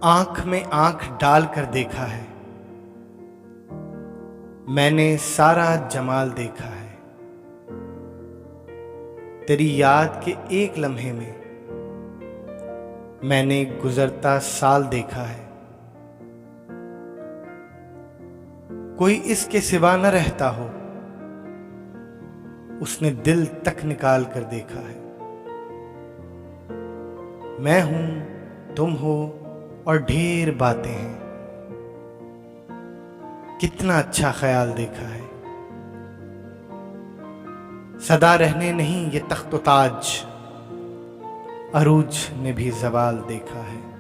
आंख में आंख डाल कर देखा है, मैंने सारा जमाल देखा है। तेरी याद के एक लम्हे में मैंने गुजरता साल देखा है। कोई इसके सिवा न रहता हो, उसने दिल तक निकाल कर देखा है। मैं हूं, तुम हो और ढेर बातें हैं, कितना अच्छा ख्याल देखा है। सदा रहने नहीं ये तख्त ताज, अरूज ने भी ज़वाल देखा है।